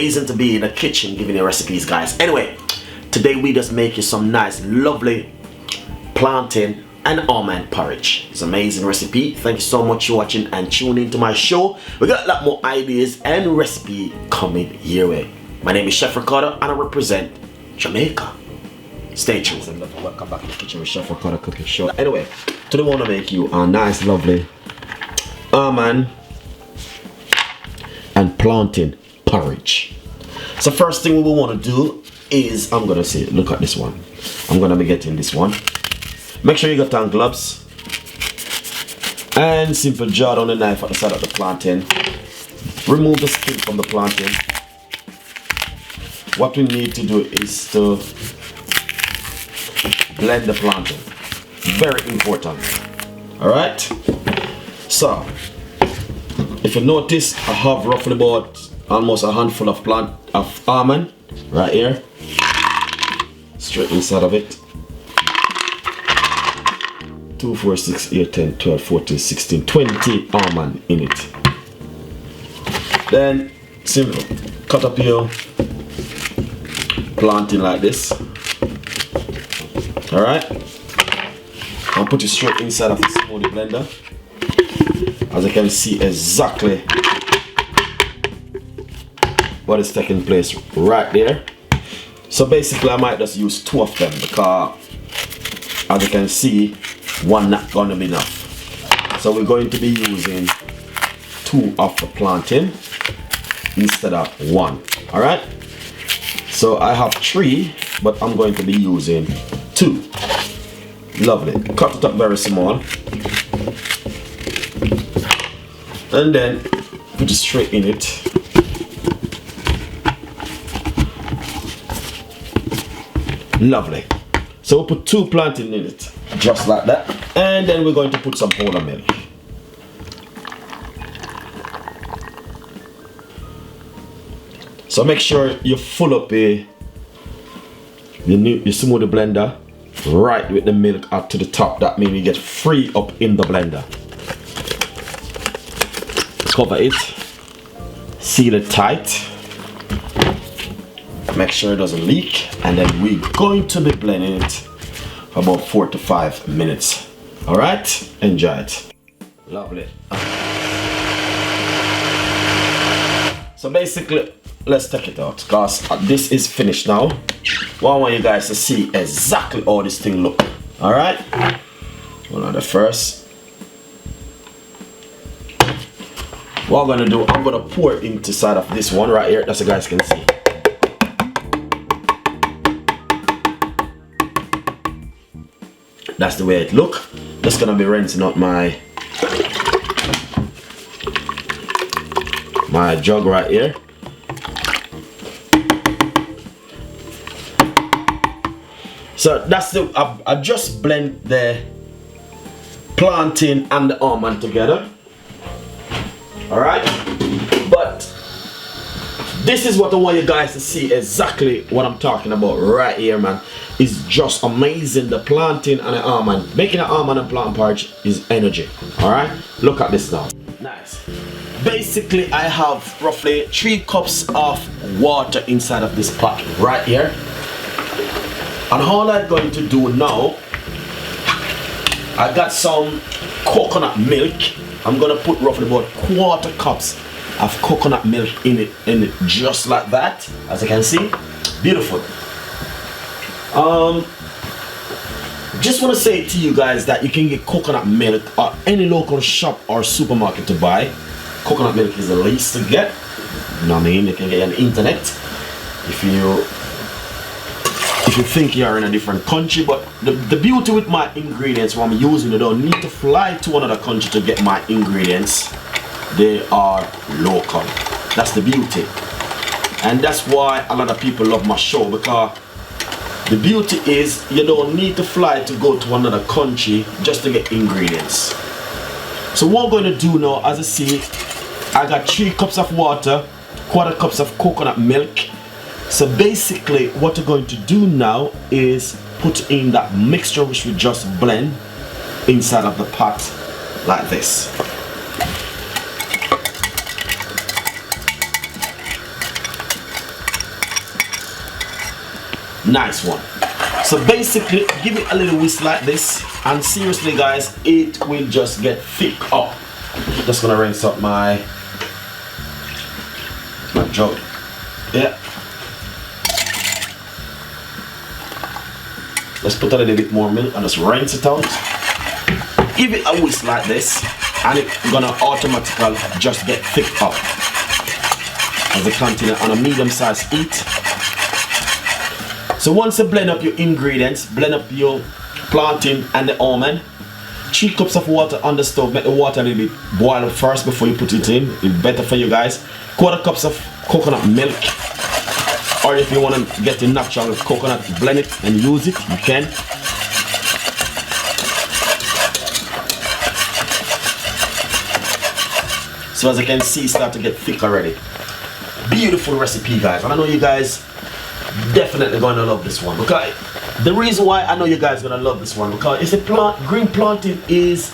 amazing to be in the kitchen giving you recipes, guys. Anyway, today we just make you some nice, lovely plantain and almond porridge. It's an amazing recipe. Thank you so much for watching and tuning into my show. We got a lot more ideas and recipe coming your way. My name is Chef Ricardo and I represent Jamaica. Stay tuned. Welcome back to the kitchen with Chef Ricardo cooking show. Anyway, today I want to make you a nice, lovely almond and plantain porridge. So first thing we want to do is, I'm gonna say, look at this one. I'm gonna be getting this one. Make sure you got hand gloves and simple jar on the knife at the side of the plantain. Remove the skin from the plantain. What we need to do is to blend the plantain. Very important. Alright? So, if you notice, I have roughly about almost a handful of almond right here. Straight inside of it. 2, 4, 6, 8, 10, 12, 14, 16, 20 almond in it. Then simple, cut up your plantain like this. Alright, and put it straight inside of the smoothie blender. As you can see exactly what is taking place right there. So basically I might just use 2 of them because as you can see, one not gonna be enough. So we're going to be using 2 of the plantain instead of 1. Alright? So I have 3, but I'm going to be using 2. Lovely. Cut it up very small. And then put it straight in it. Lovely. So we'll put 2 plantain in it. Just like that. And then we're going to put some powder milk. So make sure you fill up your smoothie blender right with the milk up to the top. That means you get free up in the blender. Cover it. Seal it tight. Make sure it doesn't leak. And then we're going to be blending it about 4 to 5 minutes. Alright, enjoy it. Lovely. So basically, let's take it out because this is finished now. Well, I want you guys to see exactly how this thing look. Alright, one of the first. What I'm gonna do, I'm gonna pour it into side of this one right here, that's so you guys can see. That's the way it look. Just gonna be rinsing out my jug right here. So that's the I just blend the plantain and the almond together. Alright? But this is what I want you guys to see exactly what I'm talking about right here, man. It's just amazing. The plantain and the almond. Making an almond and plantain porridge is energy. Alright? Look at this now. Nice. Basically, I have roughly 3 cups of water inside of this pot right here. And all I'm going to do now, I got some coconut milk. I'm gonna put roughly about 1/4 cups of coconut milk in it, just like that, as you can see. Beautiful. Just want to say to you guys that you can get coconut milk at any local shop or supermarket to buy. Coconut milk is the least to get. You know what I mean? You can get it on the internet if you think you are in a different country. But the beauty with my ingredients, what I'm using, you don't need to fly to another country to get my ingredients. They are local. That's the beauty. And that's why a lot of people love my show, because the beauty is you don't need to fly to go to another country just to get ingredients. So what I'm going to do now, as you see, I got 3 cups of water, 1/4 cups of coconut milk. So basically what we're going to do now is put in that mixture which we just blend inside of the pot like this. Nice one. So basically, give it a little whisk like this, and seriously guys, it will just get thick up. Just gonna rinse up my jug. Yeah. Let's put a little bit more milk and just rinse it out. Give it a whisk like this, and it's gonna automatically just get thick up as it continues on a medium-sized heat. So once you blend up your ingredients, blend up your plantain and the almond, 3 cups of water on the stove. Make the water a little bit boil up first before you put it in. It's better for you guys. 1/4 cups of coconut milk, or if you want to get the natural coconut, blend it and use it, you can. So as you can see, it's start to get thick already. Beautiful recipe guys, and I know you guys definitely gonna love this one. Okay, the reason why I know you guys gonna love this one, because it's a green plantain is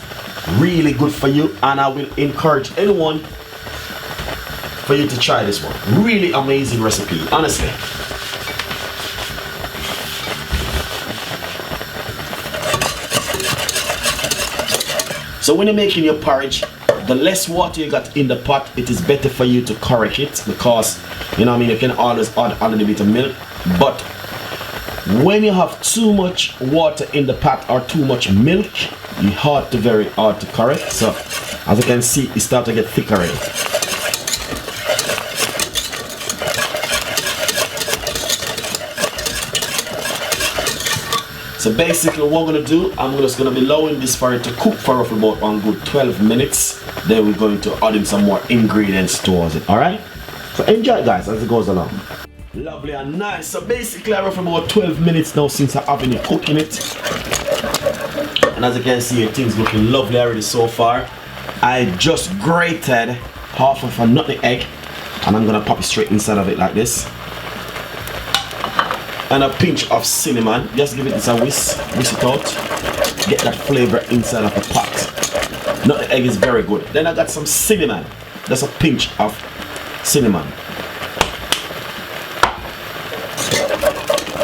really good for you, and I will encourage anyone for you to try this one. Really amazing recipe, honestly. So when you're making your porridge, the less water you got in the pot, it is better for you to correct it, because you know what I mean, you can always add a little bit of milk. But when you have too much water in the pot or too much milk, it's very hard to correct. So as you can see, it starts to get thick already. So basically what I'm going to do, I'm just going to be allowing this for it to cook for roughly about one good 12 minutes. Then we're going to add in some more ingredients towards it, alright? So enjoy guys as it goes along. Lovely and nice. So basically I roughly about 12 minutes now since I have been cooking it. And as you can see, things looking lovely already so far. I just grated half of a nutmeg egg, and I'm going to pop it straight inside of it like this. And a pinch of cinnamon. Just give it a whisk it out. Get that flavor inside of the pot. Nutmeg egg is very good. Then I got some cinnamon. That's a pinch of cinnamon.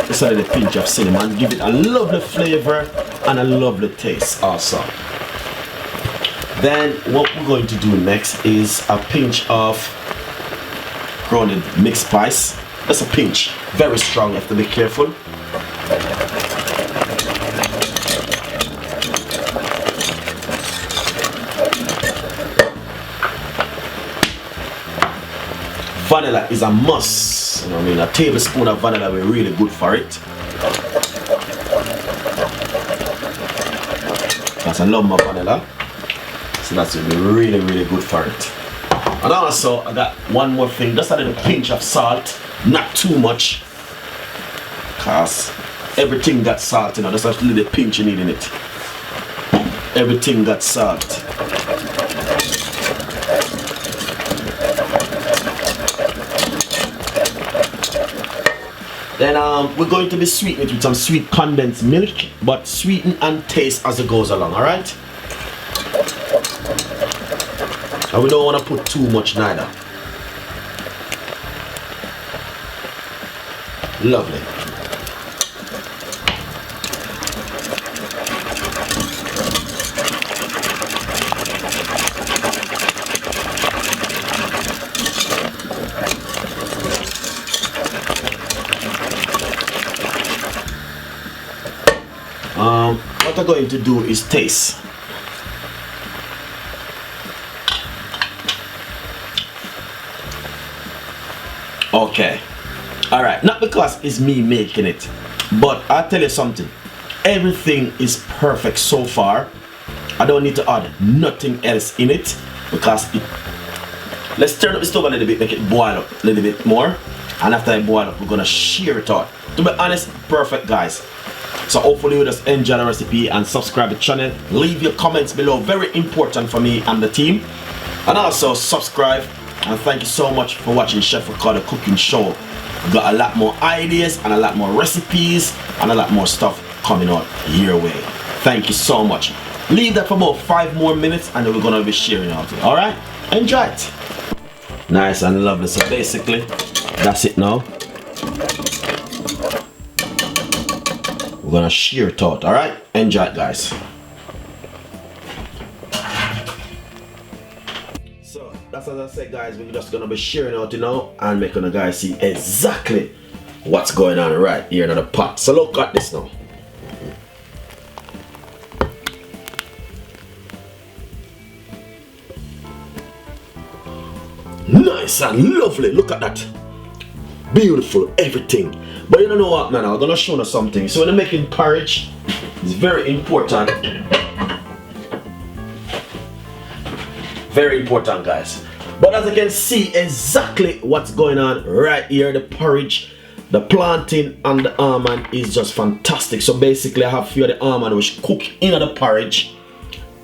Just a little pinch of cinnamon. Give it a lovely flavor and a lovely taste also. Then what we're going to do next is a pinch of grounded mixed spice. That's a pinch, very strong, you have to be careful. Vanilla is a must. You know what I mean? A tablespoon of vanilla will be really good for it. Because I love my vanilla. So that's really, really good for it. And also, I got one more thing, just a little pinch of salt. Not too much, because everything got salt, you know, that's a little pinch you need in it. Everything got salt. Then we're going to be sweetening it with some sweet condensed milk, but sweeten and taste as it goes along, alright? And we don't want to put too much neither. Lovely. What I'm going to do is taste. Okay. Alright, not because it's me making it, but I'll tell you something. Everything is perfect so far. I don't need to add nothing else in it, because let's turn up the stove a little bit, make it boil up a little bit more, and after I boil up, we're gonna shear it out. To be honest, perfect guys. So hopefully you just enjoy the recipe and subscribe to the channel. Leave your comments below, very important for me and the team. And also subscribe, and thank you so much for watching Chef Ricardo cooking show. We've got a lot more ideas and a lot more recipes and a lot more stuff coming out your way. Thank you so much. Leave that for about 5 more minutes and then we're gonna be sharing out it. Alright? Enjoy it. Nice and lovely. So basically, that's it now. we're gonna share it out. All right, enjoy it, guys. So that's as I said, guys, we're just gonna be sharing out, you know, and making the guys see exactly what's going on right here in the pot. So look at this now. Nice and lovely. Look at that. Beautiful, everything. But you don't know what, man, I'm gonna show you something. So when you're making porridge, it's very important. Very important, guys. But as you can see exactly what's going on right here, the porridge, the plantain and the almond is just fantastic. So basically I have few of the almond which cook in the porridge,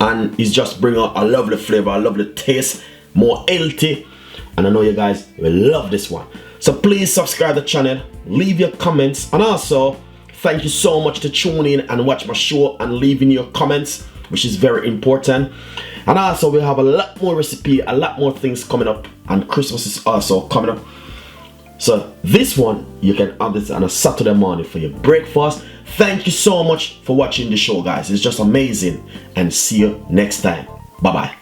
and it's just bring out a lovely flavor, a lovely taste, more healthy. And I know you guys will love this one. So please subscribe to the channel, leave your comments, and also thank you so much to tune in and watch my show and leaving your comments, which is very important. And also we have a lot more recipe, a lot more things coming up, and Christmas is also coming up. So this one, you can have this on a Saturday morning for your breakfast. Thank you so much for watching the show, guys. It's just amazing, and see you next time. Bye bye.